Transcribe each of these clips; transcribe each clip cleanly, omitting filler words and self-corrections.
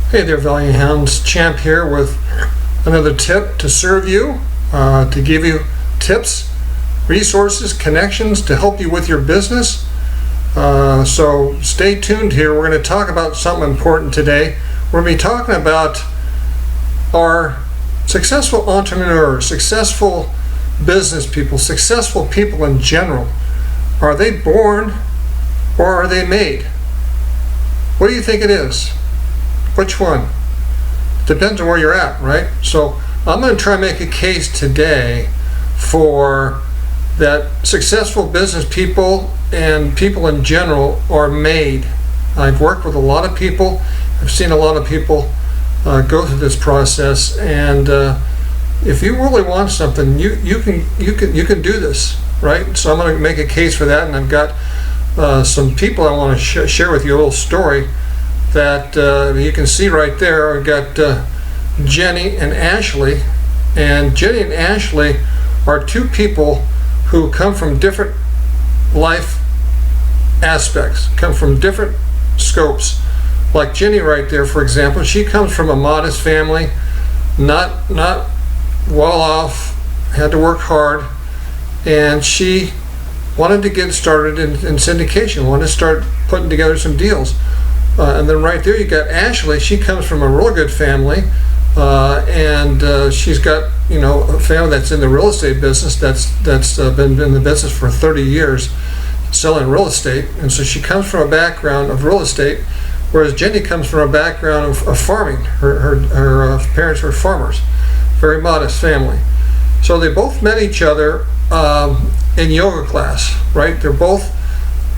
Hey there, Value Hounds. Champ here with another tip to serve you, to give you tips, resources, connections to help you with your business. So stay tuned here. We're going to talk about something important today. We're going to be talking about our successful entrepreneurs, successful business people, successful people in general. Are they born or are they made? What do you think it is? Which one? Depends on where you're at, right? So I'm going to try and make a case today for that successful business people and people in general are made. I've worked with a lot of people. I've seen a lot of people go through this process, and if you really want something, you can do this, right? So I'm going to make a case for that, and I've got some people I want to share with you a little story that you can see right there. I've got Jenny and Ashley, and Jenny and Ashley are two people who come from different life aspects, come from different scopes. Like Jenny right there, for example, she comes from a modest family, not well off, had to work hard, and she wanted to get started in syndication, wanted to start putting together some deals. And then right there you got Ashley. She comes from a real good family, and she's got a family that's in the real estate business, that's been in the business for 30 years selling real estate. And so she comes from a background of real estate, whereas Jenny comes from a background of farming. Her parents were farmers, very modest family. So they both met each other in yoga class, right? They're both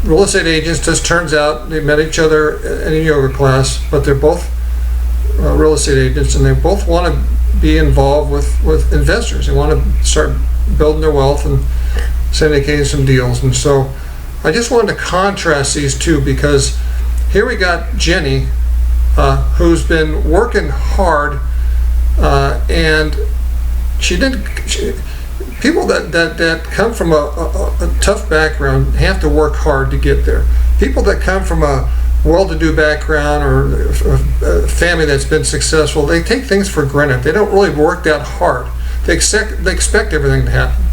real estate agents. Just turns out they met each other in a yoga class, but they're both real estate agents, and they both want to be involved with investors. They want to start building their wealth and syndicating some deals. And so I just wanted to contrast these two, because here we got Jenny, who's been working hard, and people that come from a tough background have to work hard to get there. People that come from a well-to-do background or a family that's been successful, they take things for granted. They don't really work that hard. They expect everything to happen.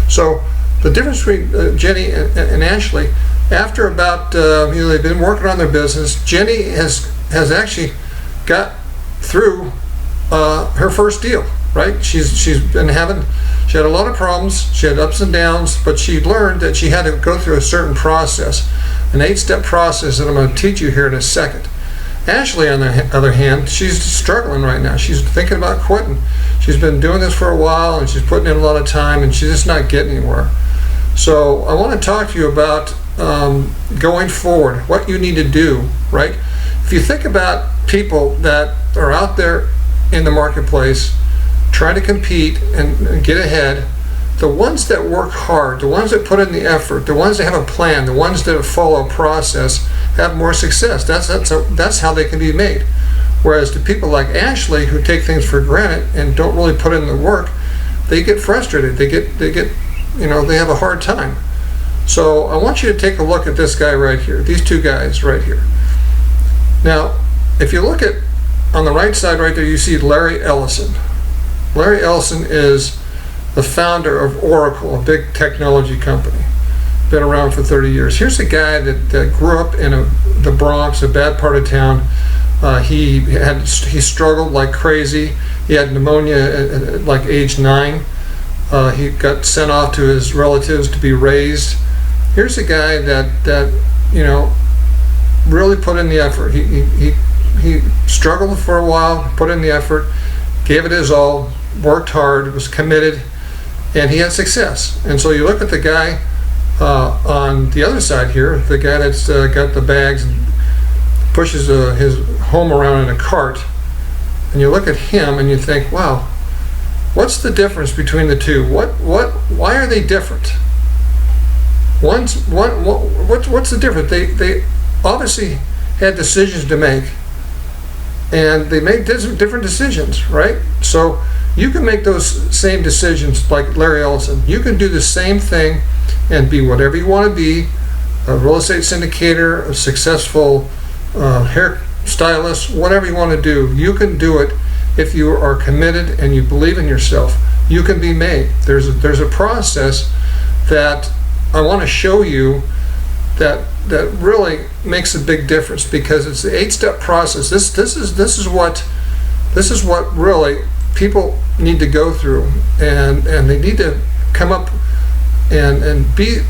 So the difference between Jenny and Ashley, after about they've been working on their business, Jenny has actually got through her first deal. Right? She had a lot of problems, she had ups and downs, but she learned that she had to go through a certain process, an 8-step process that I'm going to teach you here in a second. Ashley, on the other hand, she's struggling right now. She's thinking about quitting. She's been doing this for a while, and she's putting in a lot of time, and she's just not getting anywhere. So I want to talk to you about going forward, what you need to do, right? If you think about people that are out there in the marketplace, trying to compete and get ahead, the ones that work hard, the ones that put in the effort, the ones that have a plan, the ones that follow a process have more success. That's how they can be made. Whereas the people like Ashley, who take things for granted and don't really put in the work, they get frustrated. They have a hard time. So I want you to take a look at this guy right here, these two guys right here. Now, if you look at on the right side right there, you see Larry Ellison. Larry Ellison is the founder of Oracle, a big technology company. Been around for 30 years. Here's a guy that grew up in the Bronx, a bad part of town. He struggled like crazy. He had pneumonia at like age 9. He got sent off to his relatives to be raised. Here's a guy that really put in the effort. He struggled for a while, put in the effort, gave it his all, worked hard, was committed, and he had success. And so you look at the guy on the other side here, the guy that's got the bags and pushes his home around in a cart, and you look at him and you think, wow, what's the difference between the two? Why are they different? What's the difference? They obviously had decisions to make, and they made different decisions, right? So you can make those same decisions like Larry Ellison. You can do the same thing and be whatever you want to be, a real estate syndicator, a successful stylist, whatever you want to do. You can do it if you are committed and you believe in yourself. You can be made. There's a process that I want to show you that really makes a big difference, because it's the 8-step process. This is what really people need to go through, and they need to come up and be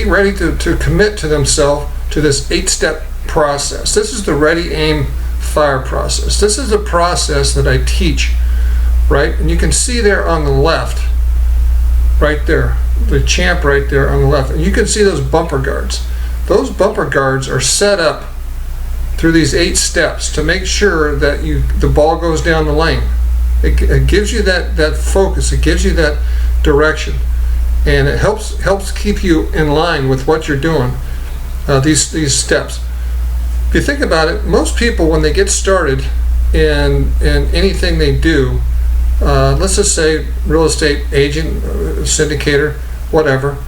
ready to commit to themselves to this 8-step process. This is the ready, aim, fire process. This is the process that I teach, right? And you can see there on the left, right there, the champ right there on the left, and you can see those bumper guards. Those bumper guards are set up through these 8 steps to make sure that the ball goes down the lane. It gives you that focus. It gives you that direction, and it helps keep you in line with what you're doing. These steps. If you think about it, most people, when they get started in anything they do, let's just say real estate agent, syndicator, whatever,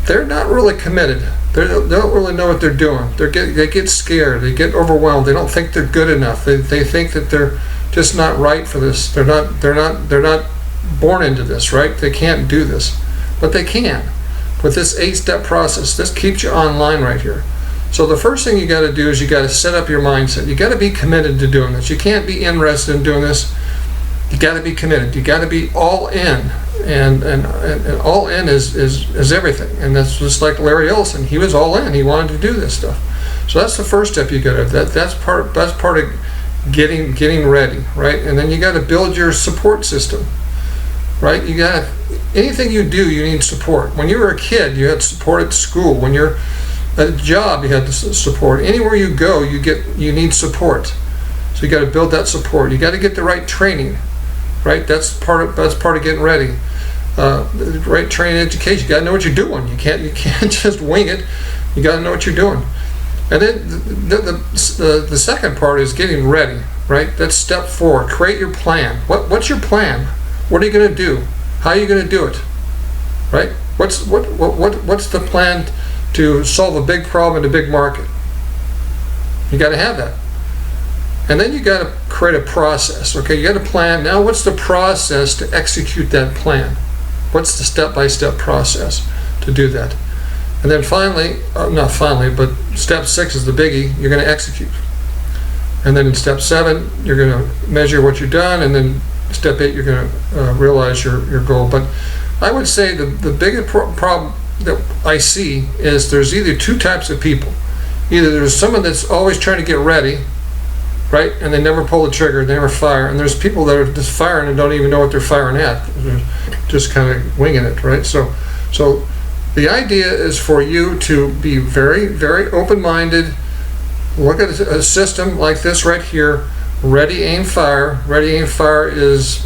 they're not really committed. They don't really know what they're doing. They get scared. They get overwhelmed. They don't think they're good enough. They think that they're just not right for this. They're not born into this, right? They can't do this, but they can. With this 8-step process, this keeps you online right here. So the first thing you got to do is you got to set up your mindset. You got to be committed to doing this. You can't be interested in doing this. You got to be committed. You got to be all in, and all in is everything. And that's just like Larry Ellison. He was all in. He wanted to do this stuff. So that's the first step you got to. That's part of getting ready, right? And then you got to build your support system, right? You got anything you do, you need support. When you were a kid, you had support at school. When you're at a job, you had support. Anywhere you go, you need support. So you got to build that support. You got to get the right training, right? That's part of getting ready. The right training, education. You got to know what you're doing. You can't just wing it. You got to know what you're doing. And then the second part is getting ready, right? That's step 4. Create your plan. What's your plan? What are you going to do? How are you going to do it? Right? What's the plan to solve a big problem in a big market? You got to have that. And then you got to create a process. Okay, you got a plan. Now what's the process to execute that plan? What's the step-by-step process to do that? And then finally, not finally, but step 6 is the biggie. You're going to execute. And then in step 7, you're going to measure what you've done, and then step 8, you're going to realize your goal. But I would say the biggest problem that I see is there's either 2 types of people. Either there's someone that's always trying to get ready, right, and they never pull the trigger, they never fire, and there's people that are just firing and don't even know what they're firing at. They're just kind of winging it, right? So the idea is for you to be very, very open-minded. Look at a system like this right here. Ready, aim, fire. Ready, aim, fire is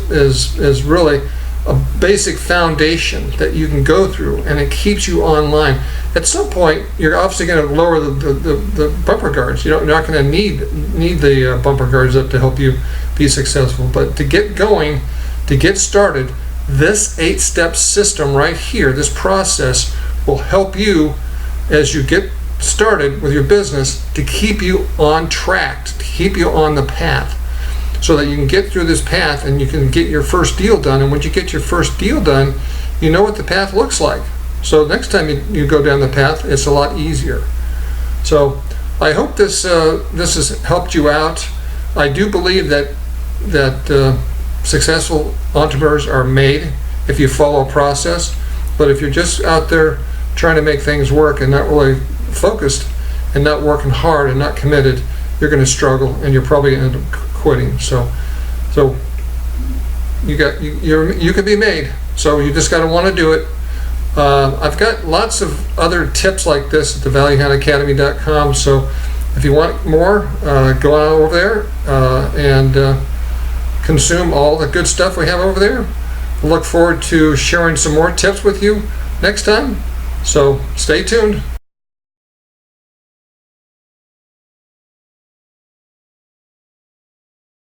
really a basic foundation that you can go through, and it keeps you online. At some point, you're obviously going to lower the bumper guards. You're not going to need the bumper guards up to help you be successful. But to get going, to get started, this 8-step system right here, this process, will help you as you get started with your business to keep you on track, to keep you on the path, so that you can get through this path and you can get your first deal done. And once you get your first deal done, you know what the path looks like. So next time you go down the path, it's a lot easier. So I hope this has helped you out. I do believe that successful entrepreneurs are made if you follow a process. But if you're just out there trying to make things work and not really focused and not working hard and not committed, you're going to struggle, and you're probably going to end up quitting. So you can be made. So you just got to want to do it. I've got lots of other tips like this at thevaluehoundacademy.com. So if you want more, go on over there and consume all the good stuff we have over there. I look forward to sharing some more tips with you next time. So stay tuned.